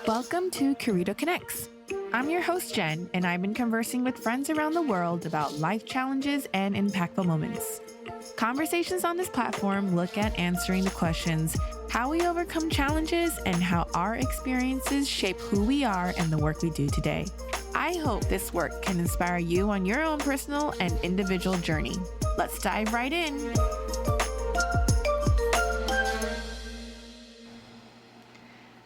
Welcome to Curito Connects. I'm your host, Jenn, and I've been conversing with friends around the world about life challenges and impactful moments. Conversations on this platform look at answering the questions how we overcome challenges and how our experiences shape who we are and the work we do today. I hope this work can inspire you on your own personal and individual journey. Let's dive right in.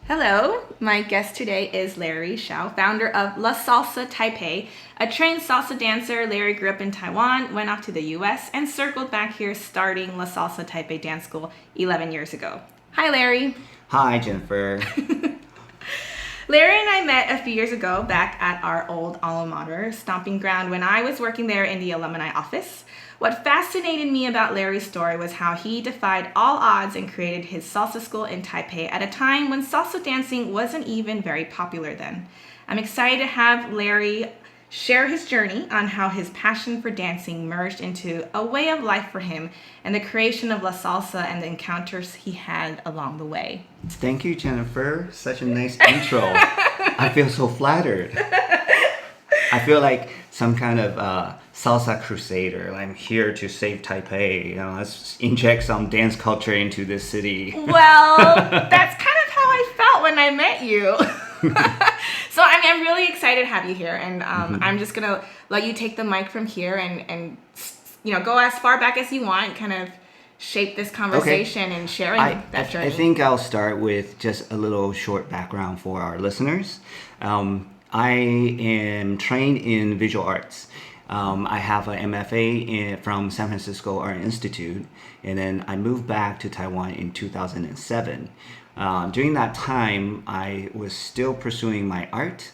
Hello, my guest today is Larry Shao, founder of La Salsa Taipei. A trained salsa dancer, Larry grew up in Taiwan, went off to the US, and circled back here starting La Salsa Taipei Dance School 11 years ago. Hi, Larry. Hi, Jennifer. Larry and I met a few years ago back at our old alma mater stomping ground when I was working there in the alumni office. What fascinated me about Larry's story was how he defied all odds and created his salsa school in Taipei at a time when salsa dancing wasn't even very popular then. I'm excited to have Larry share his journey on how his passion for dancing merged into a way of life for him and the creation of La Salsa and the encounters he had along the way. Thank you, Jennifer. Such a nice intro. I feel so flattered. I feel like some kind of salsa crusader. I'm here to save Taipei. You know, let's inject some dance culture into this city. Well, that's kind of how I felt when I met you. So I'm really excited to have you here, and I'm just gonna let you take the mic from here and go as far back as you want, kind of shape this conversation and sharing that journey. I think I'll start with just a little short background for our listeners. I am trained in visual arts. I have an MFA from San Francisco Art Institute, and then I moved back to Taiwan in 2007. During that time, I was still pursuing my art,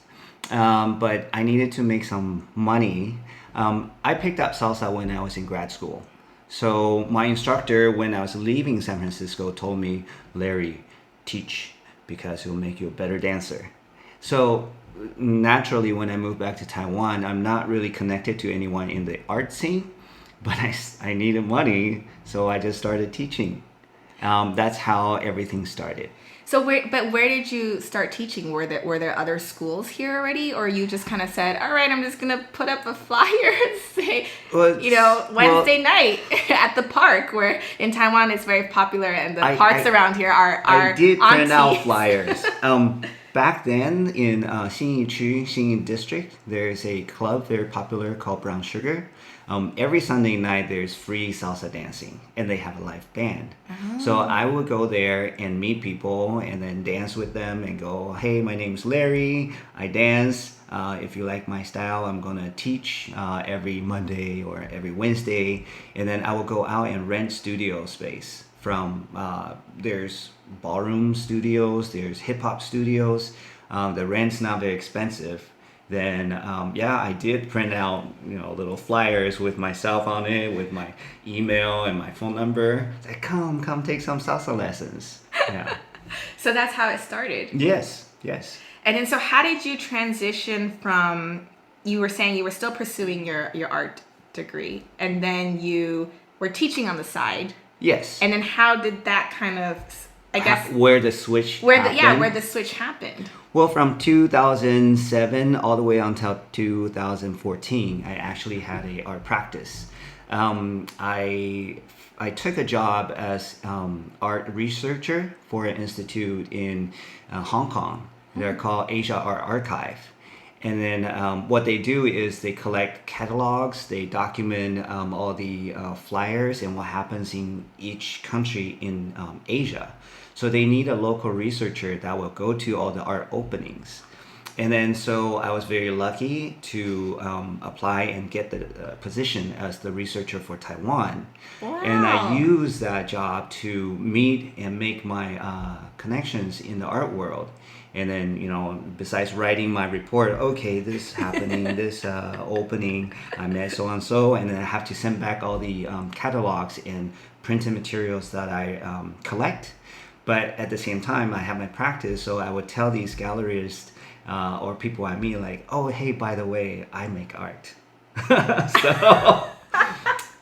but I needed to make some money. I picked up salsa when I was in grad school. So my instructor, when I was leaving San Francisco, told me, Larry, teach because it will make you a better dancer. So naturally, when I moved back to Taiwan, I'm not really connected to anyone in the art scene, but I needed money, so I just started teaching. That's how everything started. So where did you start teaching? Were there other schools here already, or you just kind of said, all right, I'm just gonna put up a flyer and say, Wednesday night at the park, where in Taiwan it's very popular, and the parks around here are I did print out aunties. flyers. Back then in Xinyi district, there's a club very popular called Brown Sugar. Every Sunday night there's free salsa dancing, and they have a live band. Oh. So I would go there and meet people and then dance with them and go, hey, my name's Larry, I dance. If you like my style, I'm gonna teach every Monday or every Wednesday. And then I will go out and rent studio space from, there's ballroom studios, there's hip hop studios. The rent's not very expensive. Then I did print out little flyers with myself on it, with my email and my phone number. It's like, come take some salsa lessons. Yeah. So that's how it started. Yes. And then so how did you transition from, you were saying you were still pursuing your art degree, and then you were teaching on the side. Yes. And then how did that kind of, I guess, where the switch happened? Where the switch happened. Well, from 2007 all the way until 2014, I actually had a art practice. I took a job as art researcher for an institute in Hong Kong. They're called Asia Art Archive. And then what they do is they collect catalogs, they document all the flyers and what happens in each country in Asia. So they need a local researcher that will go to all the art openings. And then so I was very lucky to apply and get the position as the researcher for Taiwan. Wow. And I used that job to meet and make my connections in the art world. And then, besides writing my report, okay, this happening, this opening, I met so-and-so, and then I have to send back all the catalogs and printed materials that I collect. But at the same time, I have my practice, so I would tell these gallerists or people I meet, like, oh, hey, by the way, I make art.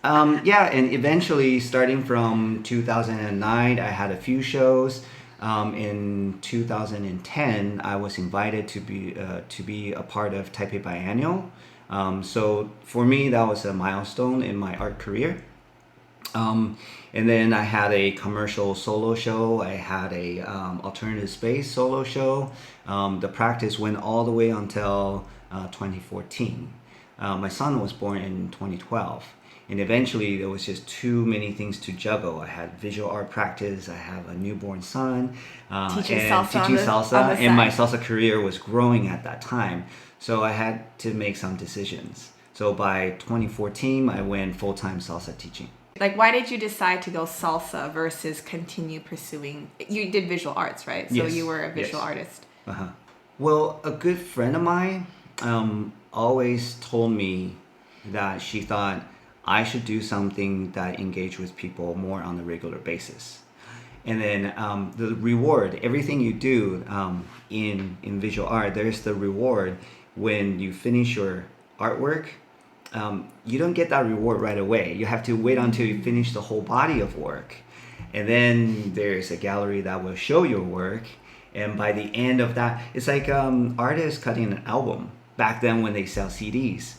And eventually, starting from 2009, I had a few shows. In 2010, I was invited to be a part of Taipei Biennial. So for me, that was a milestone in my art career. And then I had a commercial solo show. I had a alternative space solo show. The practice went all the way until 2014. My son was born in 2012. And eventually there was just too many things to juggle. I had visual art practice. I have a newborn son. Teaching and salsa teaching on salsa. the And my side. salsa career was growing at that time. So I had to make some decisions. So by 2014, I went full-time salsa teaching. Like, why did you decide to go salsa versus continue pursuing? You did visual arts, right? So Yes, you were a visual yes. artist. Uh-huh. Well, a good friend of mine always told me that she thought I should do something that engaged with people more on a regular basis. And then the reward, everything you do in visual art, there's the reward when you finish your artwork. You don't get that reward right away. You have to wait until you finish the whole body of work. And then there's a gallery that will show your work. And by the end of that, it's like artists cutting an album back then when they sell CDs.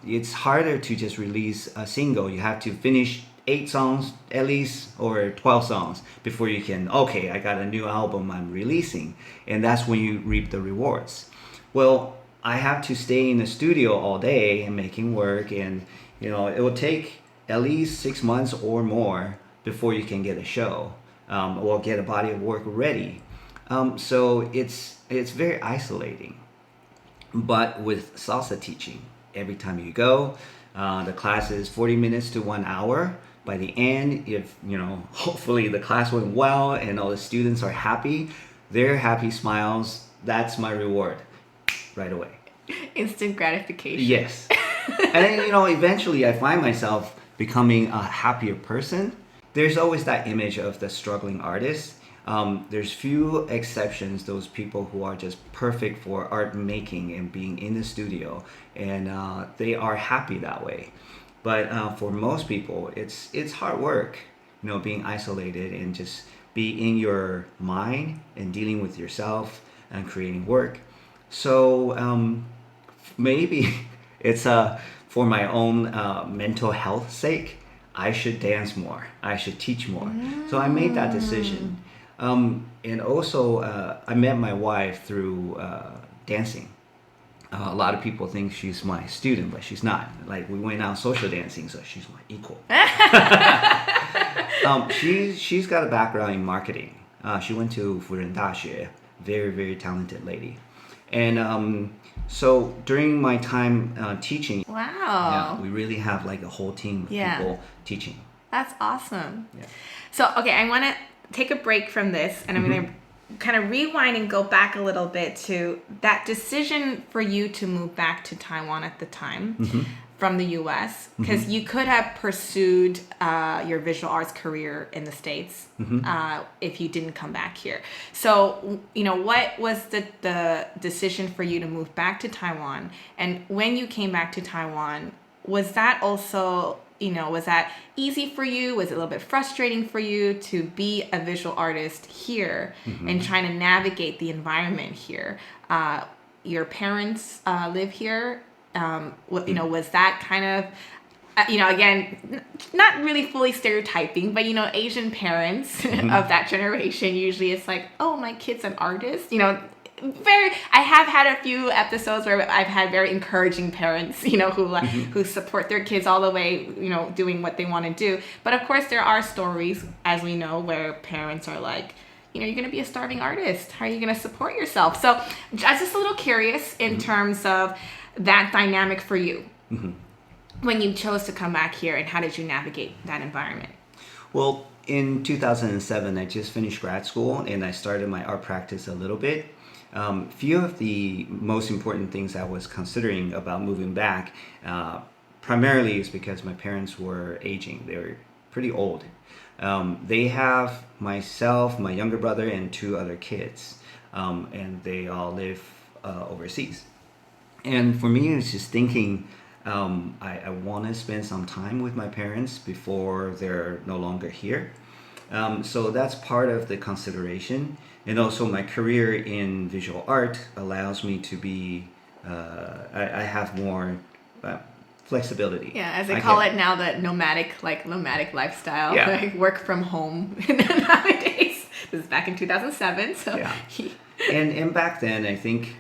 It's harder to just release a single. You have to finish 8 songs at least, or 12 songs before you can, okay, I got a new album I'm releasing. And that's when you reap the rewards. Well, I have to stay in the studio all day and making work, and it will take at least 6 months or more before you can get a show or get a body of work ready. So it's very isolating. But with salsa teaching, every time you go, the class is 40 minutes to 1 hour. By the end, if hopefully the class went well and all the students are happy, their happy smiles, that's my reward right away. Instant gratification. Yes. And then, eventually I find myself becoming a happier person. There's always that image of the struggling artist. There's few exceptions, those people who are just perfect for art making and being in the studio, and they are happy that way. But for most people, it's hard work, being isolated and just be in your mind and dealing with yourself and creating work. So maybe it's for my own mental health sake, I should dance more. I should teach more. So I made that decision. And also, I met my wife through dancing. A lot of people think she's my student, but she's not. Like, we went out social dancing, so she's my equal. She's got a background in marketing. She went to Furen Daxue, very, very talented lady. And so during my time teaching, Wow. we really have like a whole team of people teaching. That's awesome. Yeah. So, okay, I want to take a break from this, and I'm going to kind of rewind and go back a little bit to that decision for you to move back to Taiwan at the time from the US, because you could have pursued your visual arts career in the States if you didn't come back here. So, what was the decision for you to move back to Taiwan? And when you came back to Taiwan, was that also, was that easy for you? Was it a little bit frustrating for you to be a visual artist here and trying to navigate the environment here? Your parents live here. Was that kind of, again, not really fully stereotyping, but, Asian parents of that generation, usually it's like, oh, my kid's an artist, I have had a few episodes where I've had very encouraging parents, who support their kids all the way, doing what they want to do. But of course, there are stories, as we know, where parents are like, you're going to be a starving artist. How are you going to support yourself? So I was just a little curious in terms of that dynamic for you when you chose to come back here, and how did you navigate that environment? Well, in 2007, I just finished grad school and I started my art practice a little bit. Few of the most important things I was considering about moving back, primarily is because my parents were aging. They were pretty old. They have myself, my younger brother, and 2 other kids, and they all live overseas. And for me, it's just thinking, I want to spend some time with my parents before they're no longer here. So that's part of the consideration. And also my career in visual art allows me to be, I have more flexibility. Yeah, as they call it now, the nomadic lifestyle, Yeah. like work from home nowadays. This is back in 2007, so. Yeah. And back then, I think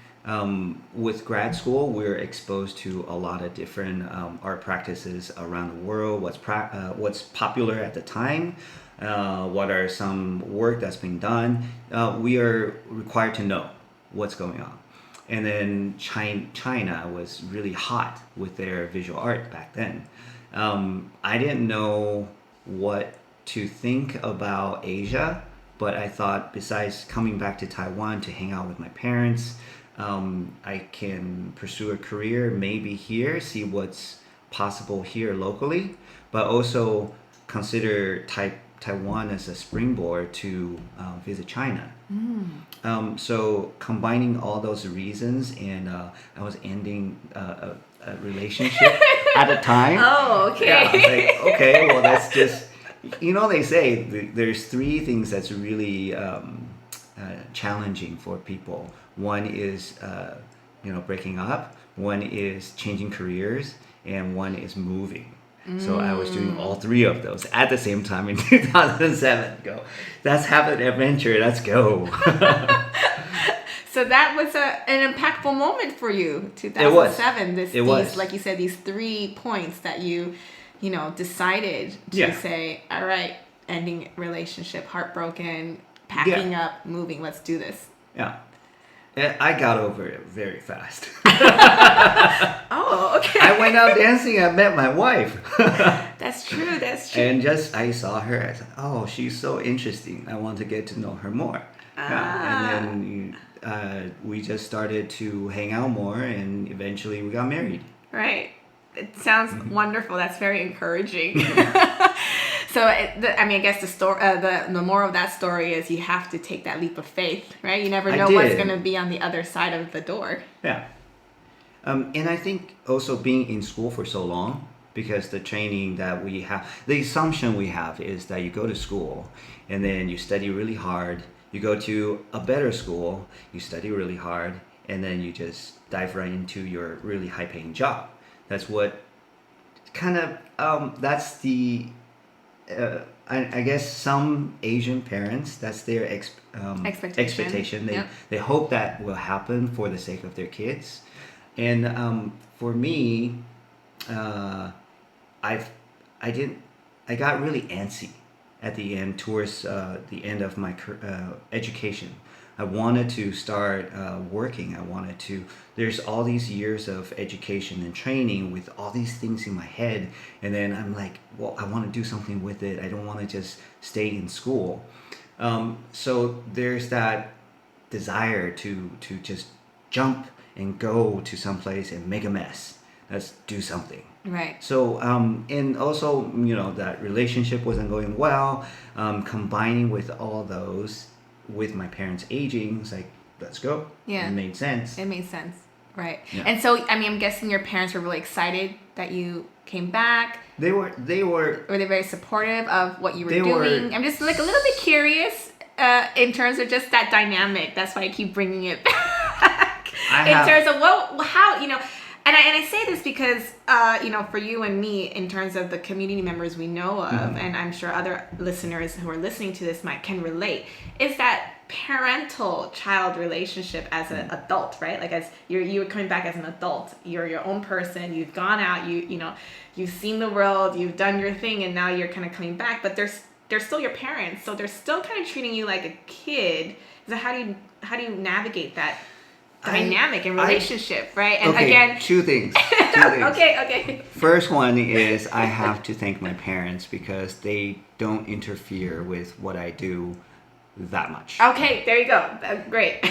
with grad school, we're exposed to a lot of different art practices around the world. What's popular at the time? What are some work that's being done? We are required to know what's going on. And then China was really hot with their visual art back then. I didn't know what to think about Asia, but I thought besides coming back to Taiwan to hang out with my parents, I can pursue a career maybe here, see what's possible here locally, but also consider Taiwan as a springboard to visit China. So combining all those reasons, and I was ending a relationship at the time. Oh, okay. Yeah, I was like, okay, well, that's just, they say there's three things that's really challenging for people. One is, breaking up. One is changing careers, and one is moving. So I was doing all three of those at the same time in 2007. Let's have an adventure. Let's go. So that was an impactful moment for you, 2007. It was. Like you said, these 3 points that you decided to say, all right, ending relationship, heartbroken, packing up, moving, let's do this. Yeah. I got over it very fast. Oh, okay. I went out dancing. I met my wife. That's true. And I saw her. I said, oh, she's so interesting. I want to get to know her more. Yeah. And then we just started to hang out more, and eventually we got married. Right. It sounds wonderful. That's very encouraging. So, I guess the story, the moral of that story is you have to take that leap of faith, right? You never know what's going to be on the other side of the door. Yeah. And I think also being in school for so long, because the training that we have, the assumption we have is that you go to school and then you study really hard. You go to a better school, you study really hard, and then you just dive right into your really high-paying job. That's what that's the... I guess some Asian parents, that's their expectation. They hope that will happen for the sake of their kids. And for me, I got really antsy at the end, towards the end of my education. I wanted to start working. There's all these years of education and training with all these things in my head. And then I'm like, well, I want to do something with it. I don't want to just stay in school. So there's that desire to just jump and go to someplace and make a mess. Let's do something. Right. So, and also, that relationship wasn't going well. Combining with all those, with my parents aging, it's like, let's go. Yeah. It made sense. Right. Yeah. And so, I'm guessing your parents were really excited that you came back. They were. Were they very supportive of what you were doing? I'm just like a little bit curious in terms of just that dynamic. That's why I keep bringing it back. Terms of how. And I say this because, for you and me, in terms of the community members we know of, and I'm sure other listeners who are listening to this can relate, is that parental-child relationship as an adult, right? Like as you're coming back as an adult, you're your own person, you've gone out, you've seen the world, you've done your thing, and now you're kind of coming back, but they're still your parents, so they're still kind of treating you like a kid. So how do you navigate that dynamic and relationship, right? And again, two things. Okay. First one is I have to thank my parents because they don't interfere with what I do that much. Okay, there you go. Great.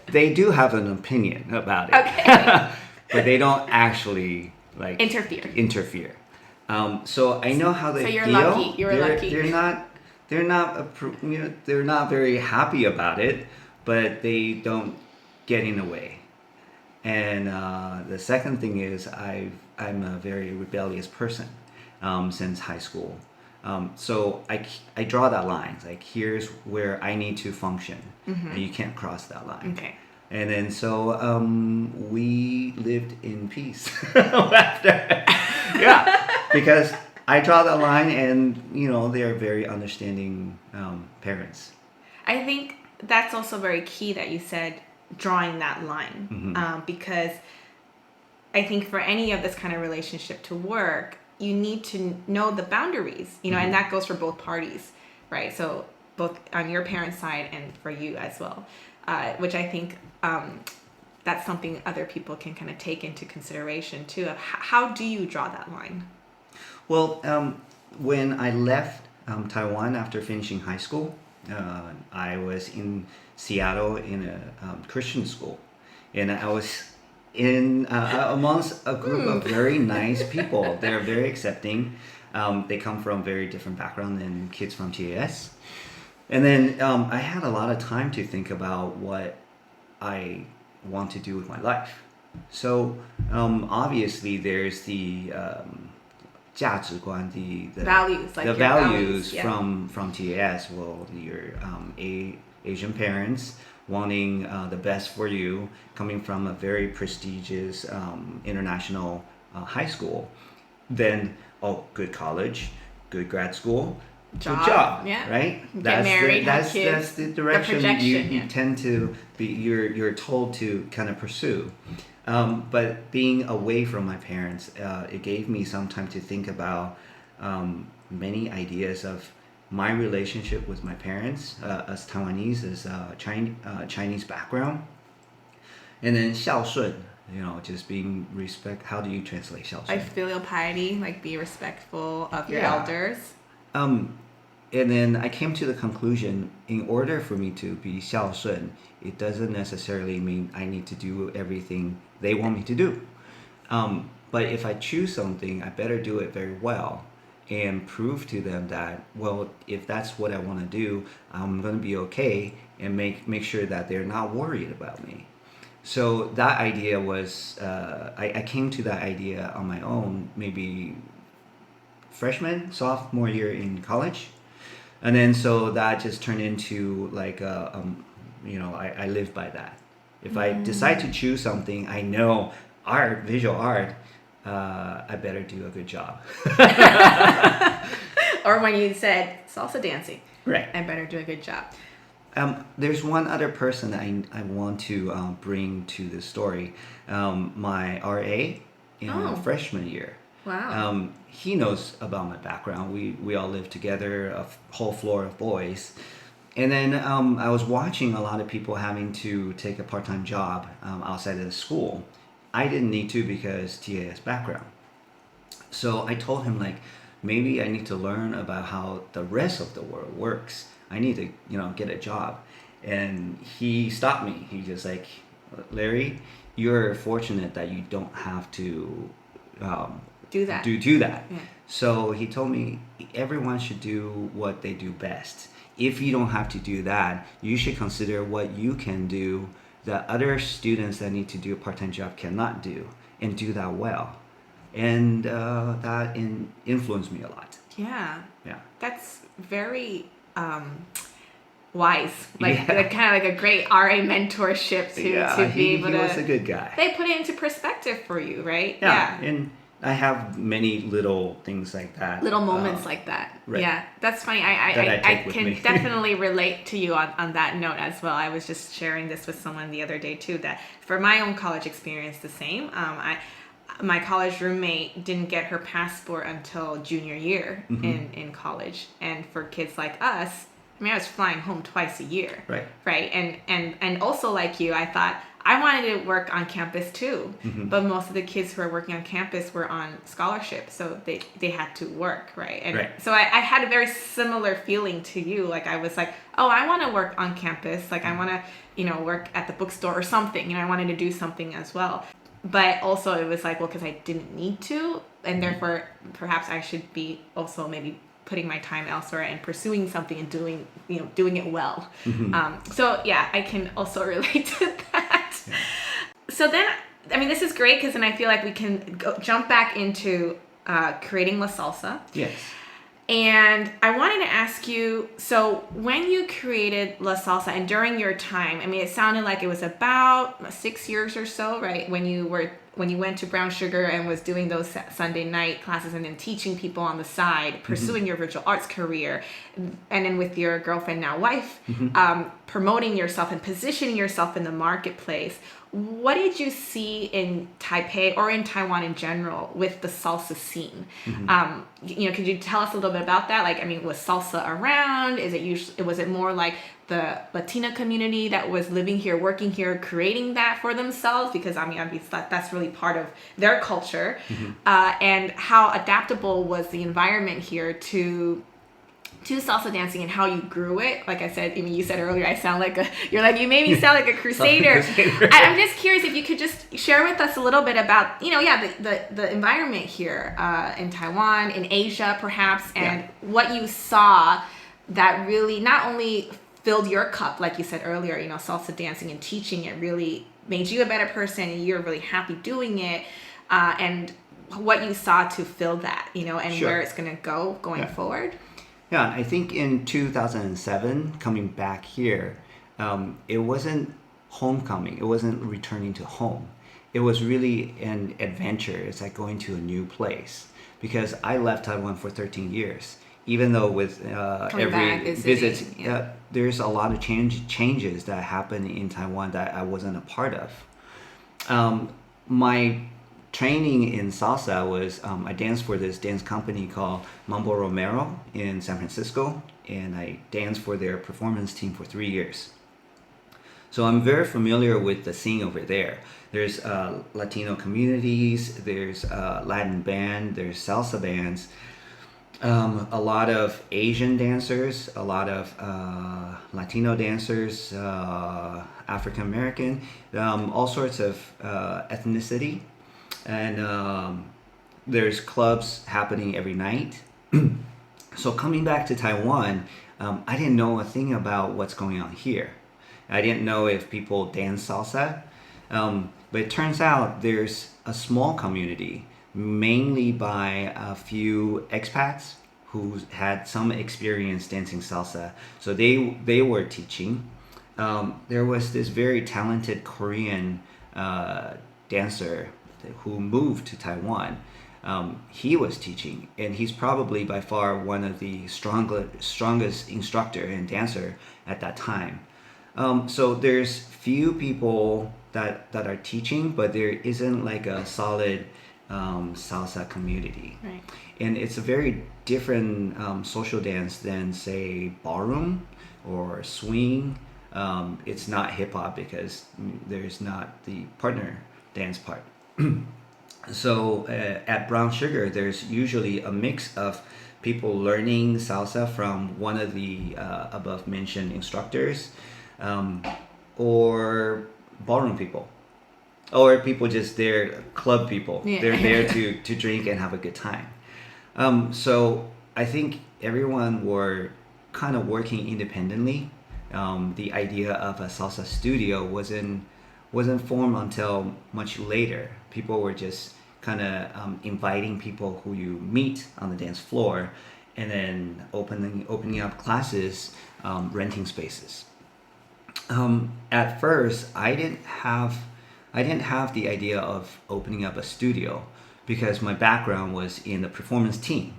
They do have an opinion about it. Okay. But they don't actually interfere. So I know how they feel. So you're lucky. You're lucky. They're not very happy about it, but they don't get in the way. And the second thing is I'm a very rebellious person since high school. So I draw that line. It's like, here's where I need to function, and you can't cross that line. Okay. And then so we lived in peace after. Yeah, because I draw that line, and they're very understanding parents. I think that's also very key that you said drawing that line, because I think for any of this kind of relationship to work, you need to know the boundaries, and that goes for both parties, right? So both on your parents' side and for you as well, which I think that's something other people can kind of take into consideration too. Of how do you draw that line? Well, when I left Taiwan after finishing high school, I was in Seattle in a Christian school, and I was in amongst a group of very nice people. They're very accepting. They come from very different background than kids from TAS. And then I had a lot of time to think about what I want to do with my life. So obviously there's the 价值观, the values, like the your values yeah. from TAS. Well, your Asian parents wanting the best for you, coming from a very prestigious international high school, then good college, good grad school, good job, yeah. right? Get married, have kids. That's the direction you yeah. tend to be. You're told to kind of pursue. But being away from my parents, it gave me some time to think about many ideas of my relationship with my parents as Taiwanese, as Chinese background, and then 孝顺, just being respect. How do you translate 孝顺? Like filial piety, like be respectful of your elders. And then I came to the conclusion, in order for me to be 孝顺, it doesn't necessarily mean I need to do everything they want me to do. But if I choose something, I better do it very well and prove to them that, well, if that's what I want to do, I'm going to be okay, and make sure that they're not worried about me. So that idea was, I came to that idea on my own, maybe sophomore year in college. And then so that just turned into like, I live by that. If I decide to choose something, I know visual art, I better do a good job. Or when you said salsa dancing, right? I better do a good job. There's one other person that I want to bring to the story. My RA in freshman year. Wow. He knows about my background. We all live together, a whole floor of boys. And then I was watching a lot of people having to take a part-time job outside of the school. I didn't need to because TAS background. So I told him, like, maybe I need to learn about how the rest of the world works. I need to, get a job. And he stopped me. He just like, Larry, you're fortunate that you don't have to do that. Do that. Yeah. So he told me everyone should do what they do best. If you don't have to do that, you should consider what you can do that other students that need to do a part-time job cannot do, and do that well. And that influenced me a lot. Yeah. Yeah. That's very wise. Like kind of like a great RA mentorship to be able to. He was a good guy. They put it into perspective for you, right? Yeah. And I have many little things like that. Little moments like that. Right. Yeah, that's funny. I can definitely relate to you on that note as well. I was just sharing this with someone the other day too, that for my own college experience, the same. My college roommate didn't get her passport until junior year in college. And for kids like us, I was flying home twice a year. Right. And also like you, I thought I wanted to work on campus too. But most of the kids who are working on campus were on scholarship, so they had to work, right? And so I had a very similar feeling to you. Like I was like, oh, I want to work on campus. Like I want to, work at the bookstore or something. I wanted to do something as well. But also it was like, well, because I didn't need to, and therefore perhaps I should be also maybe putting my time elsewhere and pursuing something and doing it well. So yeah, I can also relate to that. Yeah. So then, this is great because then I feel like we can jump back into creating La Salsa. Yes. And I wanted to ask you, so when you created La Salsa and during your time, I mean, it sounded like it was about 6 years or so, right? When you went to Brown Sugar and was doing those Sunday night classes and then teaching people on the side, pursuing your visual arts career, and then with your girlfriend, now wife, promoting yourself and positioning yourself in the marketplace. What did you see in Taipei or in Taiwan in general with the salsa scene? Could you tell us a little bit about that? Like, I mean, was salsa around? Was it more like the Latina community that was living here, working here, creating that for themselves? Because I mean, that's really part of their culture. And how adaptable was the environment here to salsa dancing and how you grew it? Like I said, I mean, you said earlier, you made me sound like a crusader. I'm just curious if you could just share with us a little bit about, the environment here in Taiwan, in Asia perhaps, and what you saw that really not only filled your cup, like you said earlier, salsa dancing and teaching it really made you a better person and you're really happy doing it, and what you saw to fill that, and where it's going to go going forward. Yeah, I think in 2007, coming back here, it wasn't homecoming. It wasn't returning to home. It was really an adventure. It's like going to a new place. Because I left Taiwan for 13 years. Even though with every visit, there's a lot of changes that happen in Taiwan that I wasn't a part of. My training in salsa was I danced for this dance company called Mambo Romero in San Francisco, and I danced for their performance team for 3 years. So I'm very familiar with the scene over there. There's Latino communities, there's Latin band, there's salsa bands, a lot of Asian dancers, a lot of Latino dancers, African American, all sorts of ethnicity. And there's clubs happening every night. So coming back to Taiwan, I didn't know a thing about what's going on here. I didn't know if people dance salsa. But it turns out there's a small community, mainly by a few expats who had some experience dancing salsa. So they were teaching. There was this very talented Korean dancer who moved to Taiwan. He was teaching, and he's probably by far one of the strongest instructor and dancer at that time. So there's few people that are teaching, but there isn't like a solid salsa community. Right. And it's a very different social dance than, say, ballroom or swing. It's not hip hop because there's not the partner dance part. So at Brown Sugar, there's usually a mix of people learning salsa from one of the above mentioned instructors, or ballroom people, or people just there, club people. Yeah. They're there to drink and have a good time. So I think everyone were kind of working independently. The idea of a salsa studio wasn't formed until much later. People were just kind of inviting people who you meet on the dance floor, and then opening up classes, renting spaces. At first, I didn't have the idea of opening up a studio because my background was in the performance team,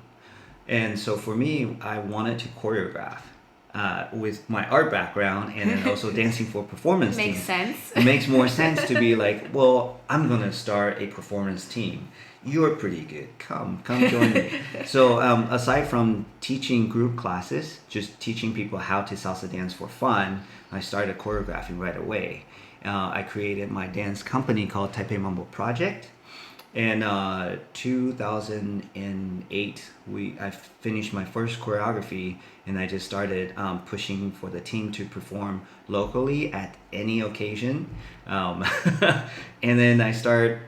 and so for me, I wanted to choreograph. With my art background and then also dancing for performance team. Makes sense. It makes more sense to be like, well, I'm going to start a performance team. You're pretty good. Come join me. So aside from teaching group classes, just teaching people how to salsa dance for fun, I started choreographing right away. I created my dance company called Taipei Mambo Project. In 2008, I finished my first choreography, and I just started pushing for the team to perform locally at any occasion. And then I started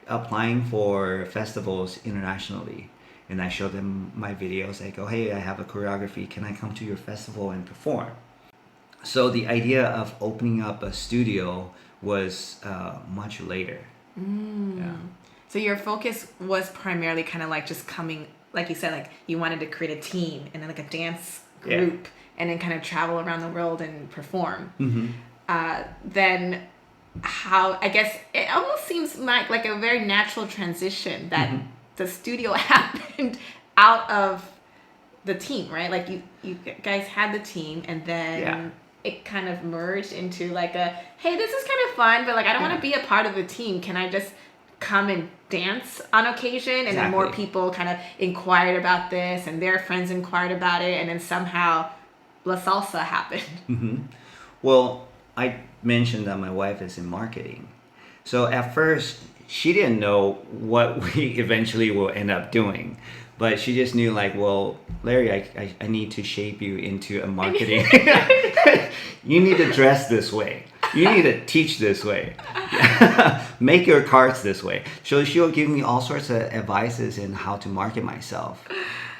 applying for festivals internationally, and I show them my videos. I go, hey, I have a choreography. Can I come to your festival and perform? So the idea of opening up a studio was much later. Yeah. So your focus was primarily kind of like just coming like you said, like you wanted to create a team and then like a dance group and then kind of travel around the world and perform. Then how, I guess it almost seems like a very natural transition that the studio happened out of the team, right? Like you guys had the team and then it kind of merged into like a, hey, this is kind of fun, but like I don't want to be a part of the team. Can I just come and dance on occasion? And then more people kind of inquired about this and their friends inquired about it. And then somehow La Salsa happened. Well, I mentioned that my wife is in marketing. So at first, she didn't know what we eventually will end up doing. But she just knew like, well, Larry, I need to shape you into a marketing. You need to dress this way. You need to teach this way. Make your cards this way. So she'll give me all sorts of advices in how to market myself.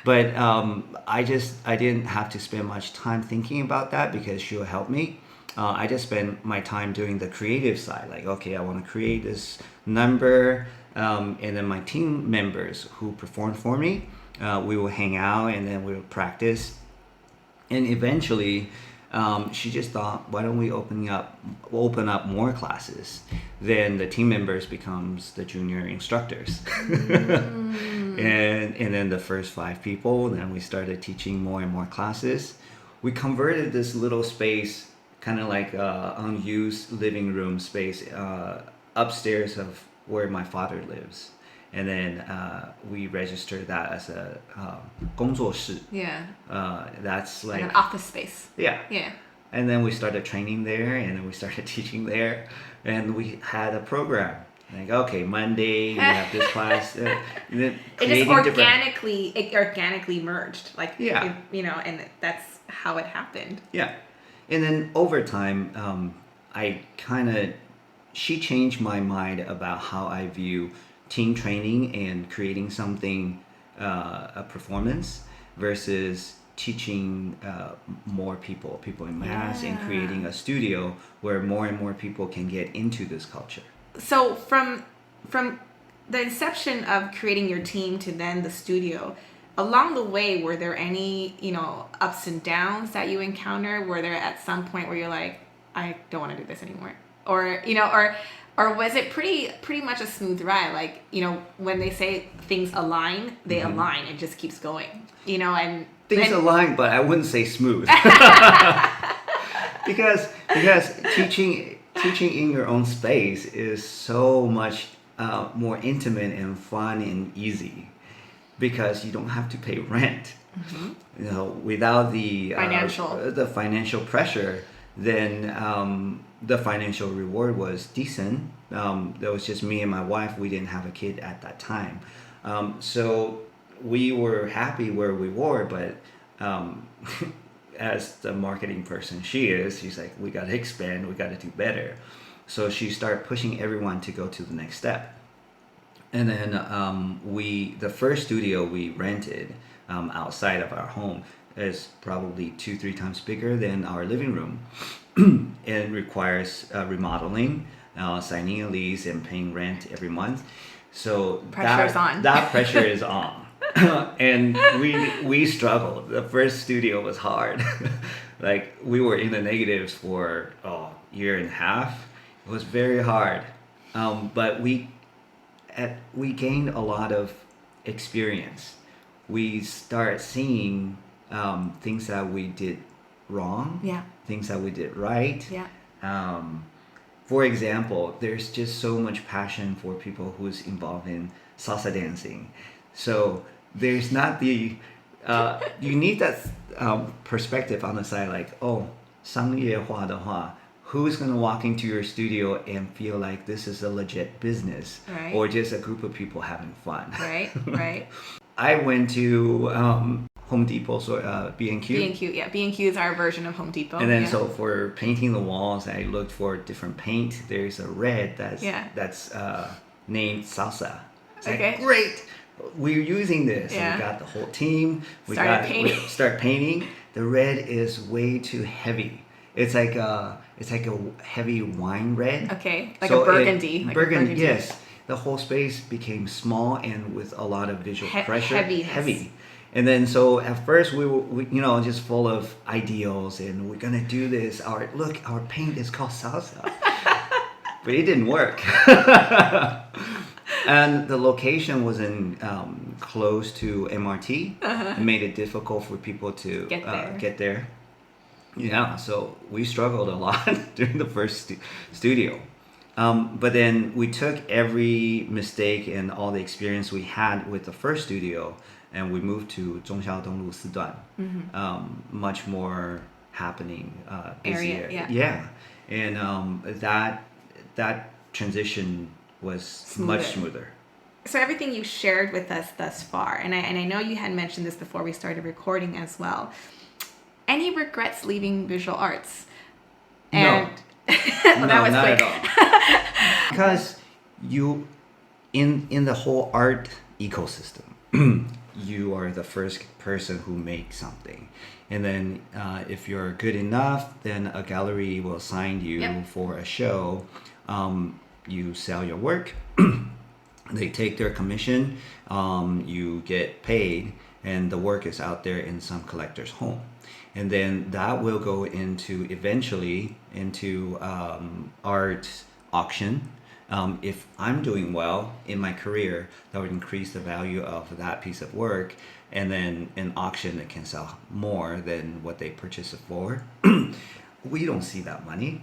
But I didn't have to spend much time thinking about that because she'll help me. I just spend my time doing the creative side. Like, okay, I want to create this number. And then my team members who perform for me, we will hang out and then we'll practice. And eventually, she just thought, why don't we open up more classes? Then the team members becomes the junior instructors. and then the first 5 people, then we started teaching more and more classes. We converted this little space, kind of like unused living room space, upstairs of where my father lives. And then we registered that as a 工作室. That's like an office space. Yeah. And then we started training there, and then we started teaching there, and we had a program. Like, okay, Monday we have this class. And then it just organically merged. Like, and that's how it happened. Yeah. And then over time, she changed my mind about how I view team training and creating something, a performance, versus teaching more people in mass and creating a studio where more and more people can get into this culture. So from the inception of creating your team to then the studio, along the way, were there any, ups and downs that you encountered? Were there at some point where you're like, I don't want to do this anymore? Or, or was it pretty much a smooth ride? Like, when they say things align, they align. It just keeps going, and things align, but I wouldn't say smooth. because teaching in your own space is so much more intimate and fun and easy, because you don't have to pay rent. Without the financial pressure, then the financial reward was decent. That was just me and my wife. We didn't have a kid at that time. So we were happy where we were, but as the marketing person she's like, we got to expand, we got to do better. So she started pushing everyone to go to the next step. And then the first studio we rented outside of our home is probably 2-3 times bigger than our living room. It requires remodeling, signing a lease, and paying rent every month. So that pressure is on. And we struggled. The first studio was hard. Like, we were in the negatives for a year and a half. It was very hard. But we gained a lot of experience. We start seeing things that we did wrong, things that we did right. For example, there's just so much passion for people who's involved in salsa dancing. So there's not the you need that perspective on the side, like, oh, 商业化的话, who's going to walk into your studio and feel like this is a legit business, or just a group of people having fun. Right. I went to Home Depot, so B&Q. B&Q is our version of Home Depot. And then so for painting the walls, I looked for different paint. There's a red that's named salsa. It's like, great, we're using this. And we got the whole team. We start painting. The red is way too heavy. It's like a heavy wine red. Okay, like a burgundy. Burgundy, yes. the whole space became small and with a lot of visual pressure, heaviness. heavy. And then so at first we were just full of ideals, and we're gonna do this. Our paint is called salsa, but it didn't work. And the location wasn't close to MRT. It made it difficult for people to get there. Yeah, so we struggled a lot during the first studio. But then we took every mistake and all the experience we had with the first studio, and we moved to 忠孝东路4段, much more happening, busier. Area, yeah. And that transition was much smoother. So everything you shared with us thus far, and I know you had mentioned this before we started recording as well. Any regrets leaving visual arts? And no, that was not quick. at all. Because you, in the whole art ecosystem, you are the first person who makes something, and then if you're good enough, then a gallery will sign you for a show. You sell your work, they take their commission, you get paid, and the work is out there in some collector's home. And then that will go eventually into art auction. If I'm doing well in my career, that would increase the value of that piece of work. And then in auction, it can sell more than what they purchased it for. We don't see that money.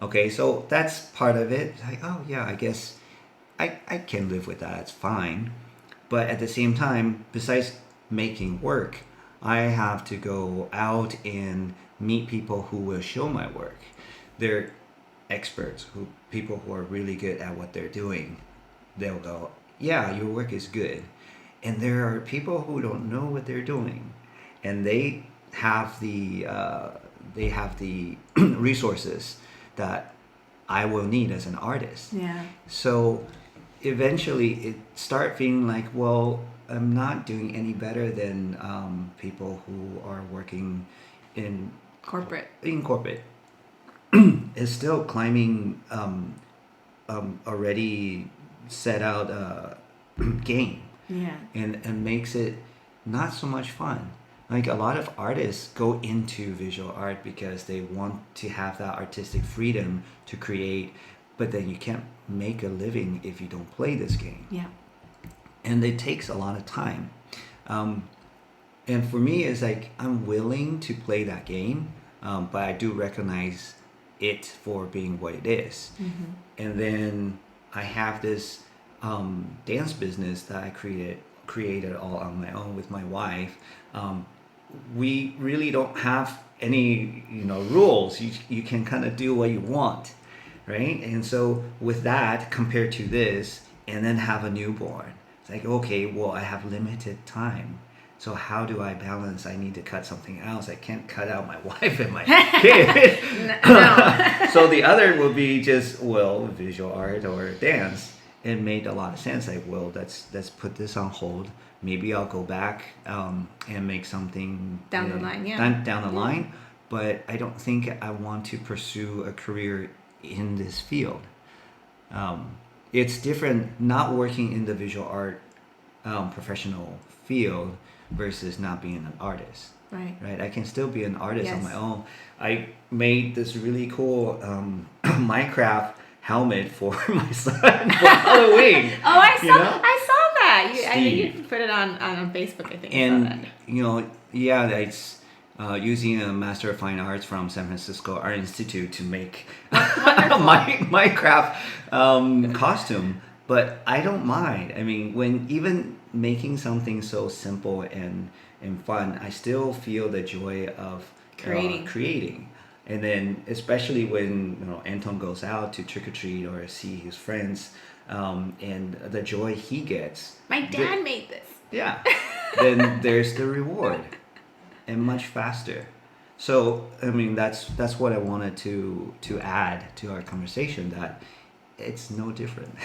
Okay, so that's part of it. Like, oh yeah, I guess I can live with that. It's fine. But at the same time, besides making work, I have to go out and meet people who will show my work. They're experts, people who are really good at what they're doing. They'll go, yeah, your work is good. And there are people who don't know what they're doing, and they have the resources that I will need as an artist. Yeah. So eventually it start feeling like, well, I'm not doing any better than people who are working in corporate. It's still climbing already set out game. Yeah. And makes it not so much fun. Like a lot of artists go into visual art because they want to have that artistic freedom to create, but then you can't make a living if you don't play this game. Yeah. And it takes a lot of time. And for me, it's like I'm willing to play that game, but I do recognize it for being what it is. Mm-hmm. And then I have this dance business that I created all on my own with my wife. We really don't have any rules. You can kind of do what you want, right? And so with that, compared to this, and then have a newborn, it's like, okay, well, I have limited time. So how do I balance? I need to cut something else. I can't cut out my wife and my kid. No. So the other would be just, visual art or dance. It made a lot of sense. Like, let's put this on hold. Maybe I'll go back and make something down the line. Yeah. Down the line. But I don't think I want to pursue a career in this field. It's different not working in the visual art professional field versus not being an artist. Right. I can still be an artist on my own. I made this really cool Minecraft helmet for my son for Halloween. Oh, I saw that. I think you put it on Facebook. I think. And it's using a Master of Fine Arts from San Francisco Art Institute to make my Minecraft costume. But I don't mind. I mean, when even making something so simple and fun, I still feel the joy of creating. And then especially when Anton goes out to trick or treat or see his friends, and the joy he gets. My dad made this. Yeah. Then there's the reward, and much faster. So I mean that's what I wanted to add to our conversation, that it's no different.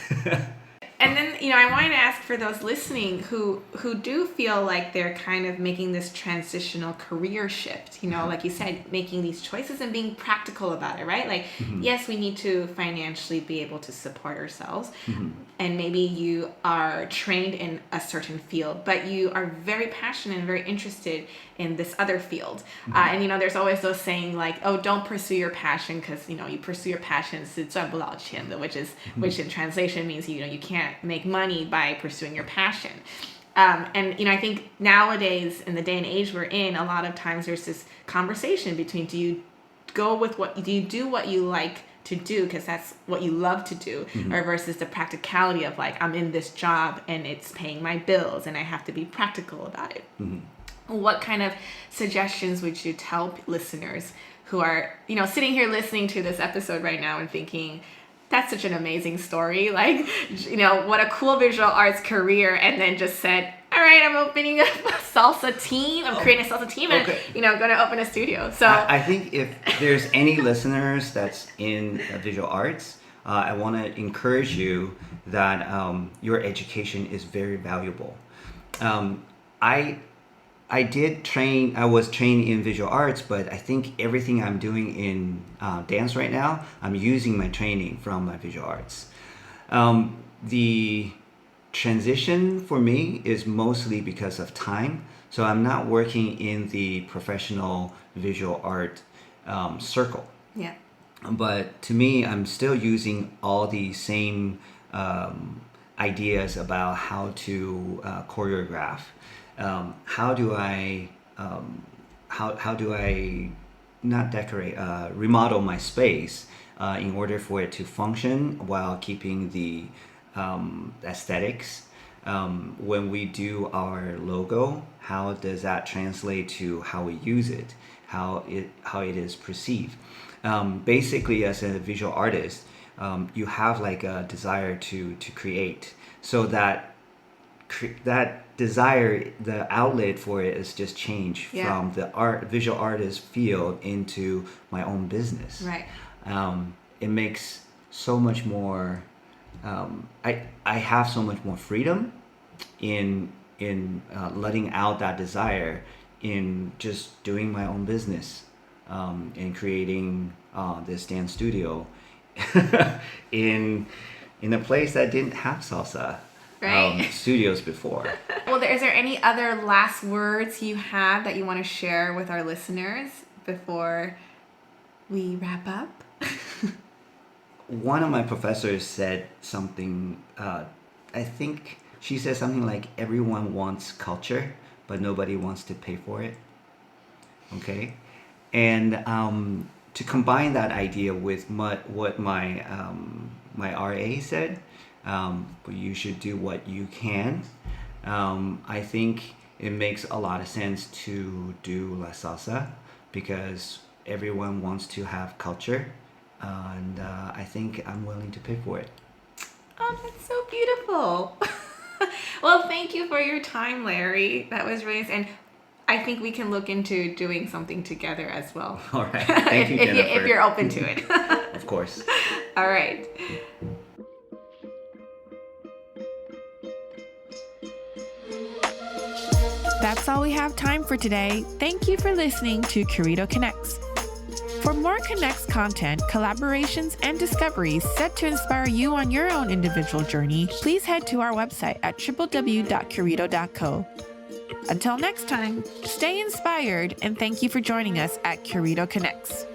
And then I wanted to ask for those listening who do feel like they're kind of making this transitional career shift, like you said, making these choices and being practical about it, right? Like, yes, we need to financially be able to support ourselves. And maybe you are trained in a certain field, but you are very passionate and very interested in this other field. And, there's always those saying like, oh, don't pursue your passion because, you pursue your passion, 是赚不到钱的, which in translation means, you can't make money by pursuing your passion. And, I think nowadays in the day and age we're in, a lot of times there's this conversation between, do you do what you like to do because that's what you love to do, or versus the practicality of like, I'm in this job and it's paying my bills and I have to be practical about it. What kind of suggestions would you tell listeners who are, sitting here listening to this episode right now and thinking, that's such an amazing story, like, what a cool visual arts career, and then just said, all right, I'm opening a salsa team, I'm creating a salsa team, and, going to open a studio. So I think if there's any listeners that's in visual arts, I want to encourage you that your education is very valuable. I was trained in visual arts, but I think everything I'm doing in dance right now, I'm using my training from my visual arts. The transition for me is mostly because of time. So I'm not working in the professional visual art circle. Yeah. But to me, I'm still using all the same ideas about how to choreograph. How do I not decorate, remodel my space in order for it to function while keeping the aesthetics? When we do our logo, how does that translate to how we use it, how it is perceived? Basically, as a visual artist, you have like a desire to create, so that desire, the outlet for it is just change from the visual artist field into my own business. Right. It makes so much more. I have so much more freedom in letting out that desire in just doing my own business, and creating this dance studio in a place that didn't have salsa. Studios before. Well, is there any other last words you have that you want to share with our listeners before we wrap up? One of my professors said something, I think she said something like, everyone wants culture, but nobody wants to pay for it. Okay? And to combine that idea with what my RA said, you should do what you can. I think it makes a lot of sense to do La Salsa because everyone wants to have culture, and I think I'm willing to pay for it. Oh, that's so beautiful. Well, thank you for your time, Larry. That was really nice. And I think we can look into doing something together as well. All right. Thank you, Jennifer. If you're open to it. Of course. All right. That's all we have time for today. Thank you for listening to Curito Connects. For more Connects content, collaborations, and discoveries set to inspire you on your own individual journey, please head to our website at www.curito.co. Until next time, stay inspired, and thank you for joining us at Curito Connects.